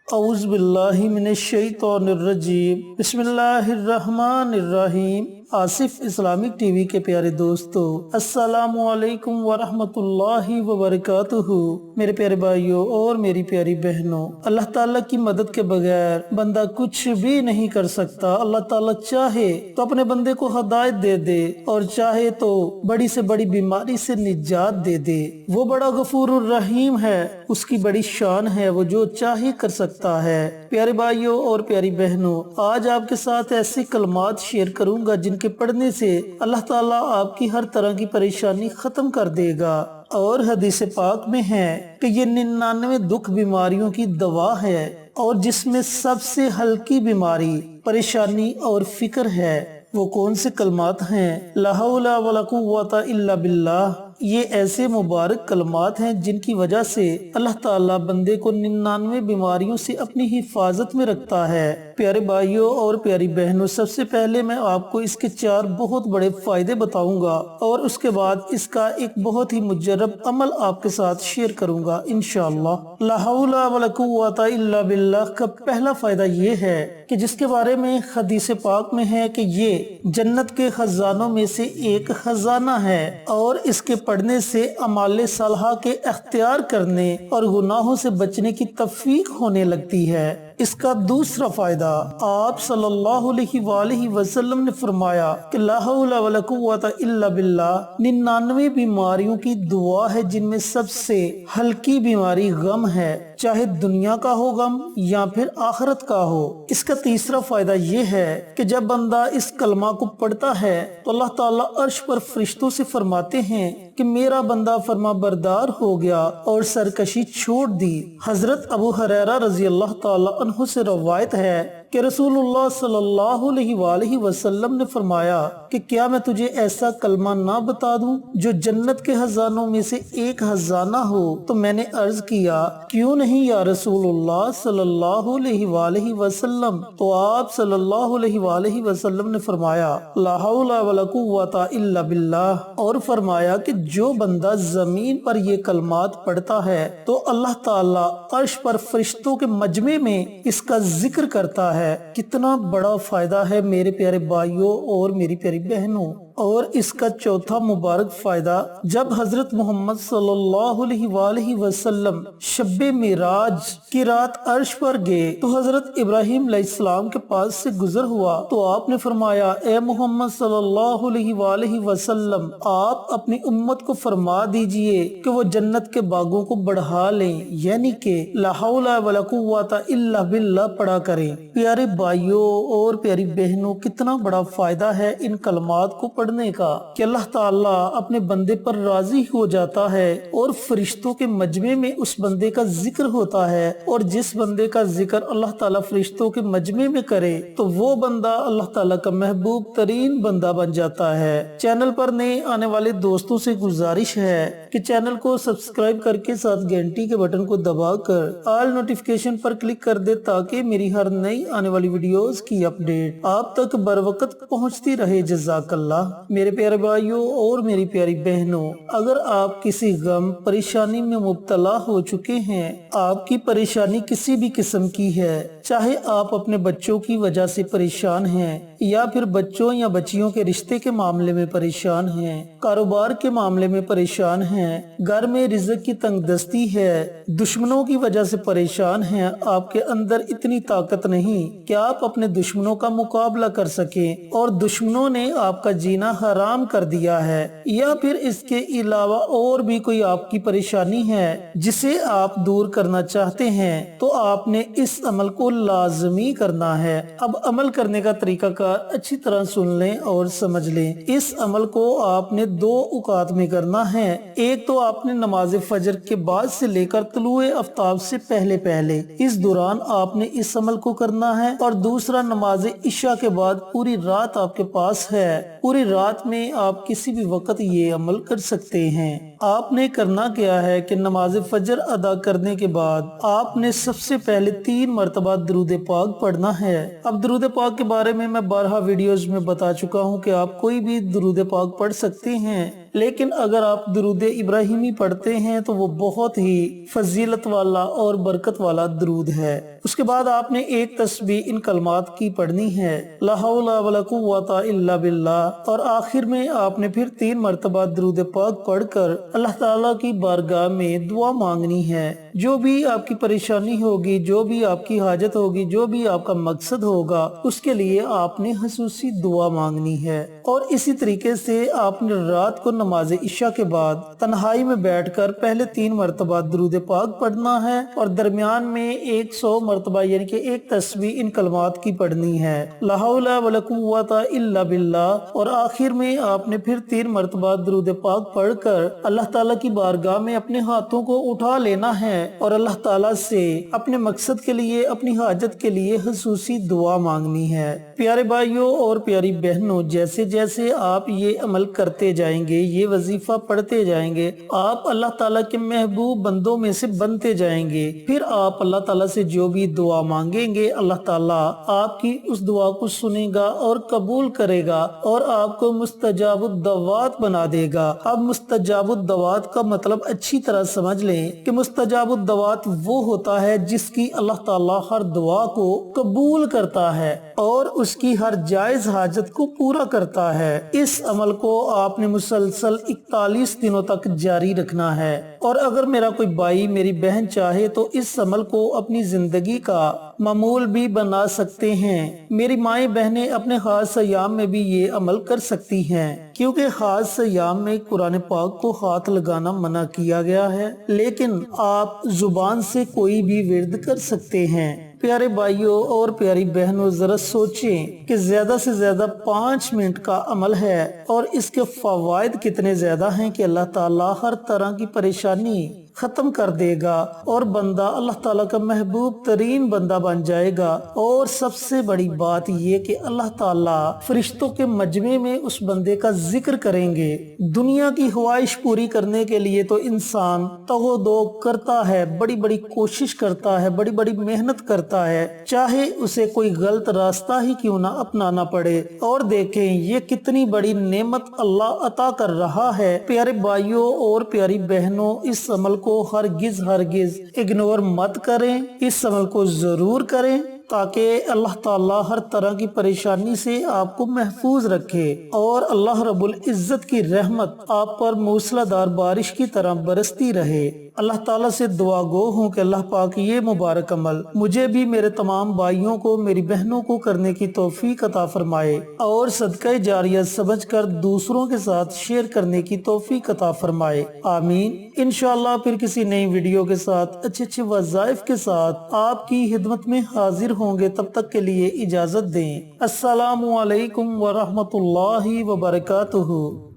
اعوذ باللہ من الشیطان الرجیم بسم اللہ الرحمن الرحیم۔ آصف اسلامک ٹی وی کے پیارے دوستو، السلام علیکم ورحمۃ اللہ وبرکاتہ۔ میرے پیارے بھائیوں اور میری پیاری بہنوں، اللہ تعالیٰ کی مدد کے بغیر بندہ کچھ بھی نہیں کر سکتا۔ اللہ تعالیٰ چاہے تو اپنے بندے کو ہدایت دے دے اور چاہے تو بڑی سے بڑی بیماری سے نجات دے دے۔ وہ بڑا غفور الرحیم ہے، اس کی بڑی شان ہے، وہ جو چاہے کر سکتا ہے۔ پیارے بھائیوں اور پیاری بہنوں، آج آپ کے ساتھ ایسے کلمات شیئر کروں گا جن کے پڑھنے سے اللہ تعالیٰ آپ کی ہر طرح کی پریشانی ختم کر دے گا۔ اور حدیث پاک میں ہے کہ یہ 99 دکھ بیماریوں کی دوا ہے، اور جس میں سب سے ہلکی بیماری پریشانی اور فکر ہے۔ وہ کون سے کلمات ہیں؟ لا حول ولا قوت الا باللہ۔ یہ ایسے مبارک کلمات ہیں جن کی وجہ سے اللہ تعالیٰ بندے کو 99 بیماریوں سے اپنی حفاظت میں رکھتا ہے۔ پیارے بھائیوں اور پیاری بہنوں، سب سے پہلے میں آپ کو اس کے 4 بہت بڑے فائدے بتاؤں گا، اور اس کے بعد اس کا ایک بہت ہی مجرب عمل آپ کے ساتھ شیئر کروں گا انشاءاللہ۔ لا حول ولا قوت الا باللہ کا پہلا فائدہ یہ ہے کہ جس کے بارے میں حدیث پاک میں ہے کہ یہ جنت کے خزانوں میں سے ایک خزانہ ہے، اور اس کے پڑھنے سے اعمال صالحہ کے اختیار کرنے اور گناہوں سے بچنے کی توفیق ہونے لگتی ہے۔ اس کا دوسرا فائدہ، آپ صلی اللہ علیہ وآلہ وسلم نے فرمایا کہ لا حول ولا قوت الا باللہ 99 بیماریوں کی دعا ہے جن میں سب سے ہلکی بیماری غم ہے، چاہے دنیا کا ہو غم یا پھر آخرت کا ہو۔ اس کا تیسرا فائدہ یہ ہے کہ جب بندہ اس کلمہ کو پڑھتا ہے تو اللہ تعالیٰ عرش پر فرشتوں سے فرماتے ہیں کہ میرا بندہ فرما بردار ہو گیا اور سرکشی چھوڑ دی۔ حضرت ابو ہریرہ رضی اللہ تعالیٰ عنہ سے روایت ہے کہ رسول اللہ صلی اللہ علیہ وآلہ وسلم نے فرمایا کہ کیا میں تجھے ایسا کلمہ نہ بتا دوں جو جنت کے خزانوں میں سے ایک خزانہ ہو؟ تو میں نے عرض کیا کیوں نہیں یا رسول اللہ صلی اللہ علیہ وآلہ وسلم؟ تو آپ صلی اللہ علیہ وآلہ وسلم نے فرمایا لا حول ولا قوت الا باللہ، اور فرمایا کہ جو بندہ زمین پر یہ کلمات پڑھتا ہے تو اللہ تعالیٰ عرش پر فرشتوں کے مجمع میں اس کا ذکر کرتا ہے۔ کتنا بڑا فائدہ ہے میرے پیارے بھائیوں اور میری پیاری بہنوں۔ اور اس کا چوتھا مبارک فائدہ، جب حضرت محمد صلی اللہ علیہ وآلہ وسلم شب معراج کی رات عرش پر گئے تو حضرت ابراہیم علیہ السلام کے پاس سے گزر ہوا تو آپ نے فرمایا اے محمد صلی اللہ علیہ وآلہ وسلم، آپ اپنی امت کو فرما دیجئے کہ وہ جنت کے باغوں کو بڑھا لیں، یعنی کہ لا حول ولا قوت الا باللہ پڑھا کریں۔ پیارے بھائیوں اور پیاری بہنوں، کتنا بڑا فائدہ ہے ان کلمات کو پڑھنے کا کہ اللہ تعالیٰ اپنے بندے پر راضی ہو جاتا ہے اور فرشتوں کے مجمع میں اس بندے کا ذکر ہوتا ہے، اور جس بندے کا ذکر اللہ تعالیٰ فرشتوں کے مجمع میں کرے تو وہ بندہ اللہ تعالیٰ کا محبوب ترین بندہ بن جاتا ہے۔ چینل پر نئے آنے والے دوستوں سے گزارش ہے کہ چینل کو سبسکرائب کر کے ساتھ گھنٹی کے بٹن کو دبا کر آل نوٹیفیکیشن پر کلک کر دے تاکہ میری ہر نئی آنے والی ویڈیوز کی اپڈیٹ آپ تک بروقت پہنچتی رہے۔ جزاک اللہ۔ میرے پیارے بھائیوں اور میری پیاری بہنوں، اگر آپ کسی غم پریشانی میں مبتلا ہو چکے ہیں، آپ کی پریشانی کسی بھی قسم کی ہے، چاہے آپ اپنے بچوں کی وجہ سے پریشان ہیں یا پھر بچوں یا بچیوں کے رشتے کے معاملے میں پریشان ہیں، کاروبار کے معاملے میں پریشان ہیں، گھر میں رزق کی تنگ دستی ہے، دشمنوں کی وجہ سے پریشان ہیں، آپ کے اندر اتنی طاقت نہیں کہ آپ اپنے دشمنوں کا مقابلہ کر سکیں اور دشمنوں نے آپ کا جینا حرام کر دیا ہے، یا پھر اس کے علاوہ اور بھی کوئی آپ کی پریشانی ہے جسے آپ دور کرنا چاہتے ہیں، تو آپ نے اس عمل کو لازمی کرنا ہے۔ اب عمل کرنے کا طریقہ کار اچھی طرح سن لیں اور سمجھ لیں۔ اس عمل کو آپ نے 2 اوقات میں کرنا ہے۔ ایک تو آپ نے نماز فجر کے بعد سے لے کر طلوع آفتاب سے پہلے اس دوران آپ نے اس عمل کو کرنا ہے، اور دوسرا نماز عشاء کے بعد پوری رات آپ کے پاس ہے۔ پوری رات میں آپ کسی بھی وقت یہ عمل کر سکتے ہیں۔ آپ نے کرنا کیا ہے کہ نماز فجر ادا کرنے کے بعد آپ نے سب سے پہلے 3 مرتبہ درود پاک پڑھنا ہے۔ اب درود پاک کے بارے میں بارہا ویڈیوز میں بتا چکا ہوں کہ آپ کوئی بھی درود پاک پڑھ سکتے ہیں، لیکن اگر آپ درود ابراہیمی پڑھتے ہیں تو وہ بہت ہی فضیلت والا اور برکت والا درود ہے۔ اس کے بعد آپ نے ایک تسبیح ان کلمات کی پڑھنی ہے، لا حول ولا قوت الا باللہ، اور آخر میں آپ نے پھر 3 مرتبہ درود پاک پڑھ کر اللہ تعالیٰ کی بارگاہ میں دعا مانگنی ہے۔ جو بھی آپ کی پریشانی ہوگی، جو بھی آپ کی حاجت ہوگی، جو بھی آپ کا مقصد ہوگا، اس کے لیے آپ نے خصوصی دعا مانگنی ہے۔ اور اسی طریقے سے آپ نے رات کو نماز عشاء کے بعد تنہائی میں بیٹھ کر پہلے 3 مرتبہ درود پاک پڑھنا ہے، اور درمیان میں 100 مرتبہ یعنی کہ ایک تسبیح ان کلمات کی پڑھنی ہے، لا حول ولا قوت الا باللہ، اور آخر میں آپ نے پھر 3 مرتبہ درود پاک پڑھ کر اللہ تعالیٰ کی بارگاہ میں اپنے ہاتھوں کو اٹھا لینا ہے اور اللہ تعالیٰ سے اپنے مقصد کے لیے، اپنی حاجت کے لیے خصوصی دعا مانگنی ہے۔ پیارے بھائیوں اور پیاری بہنوں، جیسے جیسے آپ یہ عمل کرتے جائیں گے، یہ وظیفہ پڑھتے جائیں گے، آپ اللہ تعالیٰ کے محبوب بندوں میں سے بنتے جائیں گے۔ پھر آپ اللہ تعالیٰ سے جو بھی دعا مانگیں گے، اللہ تعالیٰ آپ کی اس دعا کو سنے گا اور قبول کرے گا، اور آپ کو مستجاب الدعوات بنا دے گا۔ اب مستجاب الدعوات کا مطلب اچھی طرح سمجھ لیں کہ مستجاب الدعوات وہ ہوتا ہے جس کی اللہ تعالیٰ ہر دعا کو قبول کرتا ہے اور اس کی ہر جائز حاجت کو پورا کرتا ہے۔ اس عمل کو آپ نے مسلسل 41 دنوں تک جاری رکھنا ہے، اور اگر میرا کوئی بھائی، میری بہن چاہے تو اس عمل کو اپنی زندگی کا معمول بھی بنا سکتے ہیں۔ میری مائیں بہنیں اپنے خاص ایام میں بھی یہ عمل کر سکتی ہیں، کیونکہ خاص ایام میں قرآن پاک کو ہاتھ لگانا منع کیا گیا ہے، لیکن آپ زبان سے کوئی بھی ورد کر سکتے ہیں۔ پیارے بھائیوں اور پیاری بہنوں، ذرا سوچیں کہ زیادہ سے زیادہ 5 منٹ کا عمل ہے، اور اس کے فوائد کتنے زیادہ ہیں کہ اللہ تعالیٰ ہر طرح کی پریشانی ختم کر دے گا، اور بندہ اللہ تعالیٰ کا محبوب ترین بندہ بن جائے گا۔ اور سب سے بڑی بات یہ کہ اللہ تعالیٰ فرشتوں کے مجمع میں اس بندے کا ذکر کریں گے۔ دنیا کی خواہش پوری کرنے کے لیے تو انسان تگ و دو کرتا ہے، بڑی بڑی کوشش کرتا ہے، بڑی بڑی محنت کرتا ہے، چاہے اسے کوئی غلط راستہ ہی کیوں نہ اپنانا پڑے۔ اور دیکھیں یہ کتنی بڑی نعمت اللہ عطا کر رہا ہے۔ پیارے بھائیوں اور پیاری بہنوں، اس عمل کو ہرگز اگنور مت کریں، اس عمل کو ضرور کریں، تاکہ اللہ تعالیٰ ہر طرح کی پریشانی سے آپ کو محفوظ رکھے، اور اللہ رب العزت کی رحمت آپ پر موسلا دھار بارش کی طرح برستی رہے۔ اللہ تعالیٰ سے دعا گو ہوں کہ اللہ پاک یہ مبارک عمل مجھے بھی، میرے تمام بھائیوں کو، میری بہنوں کو کرنے کی توفیق عطا فرمائے، اور صدقہ جاریہ سمجھ کر دوسروں کے ساتھ شیئر کرنے کی توفیق عطا فرمائے، آمین۔ انشاءاللہ پھر کسی نئی ویڈیو کے ساتھ، اچھے وظائف کے ساتھ آپ کی خدمت میں حاضر ہوں گے۔ تب تک کے لیے اجازت دیں۔ السلام علیکم ورحمۃ اللہ وبرکاتہ۔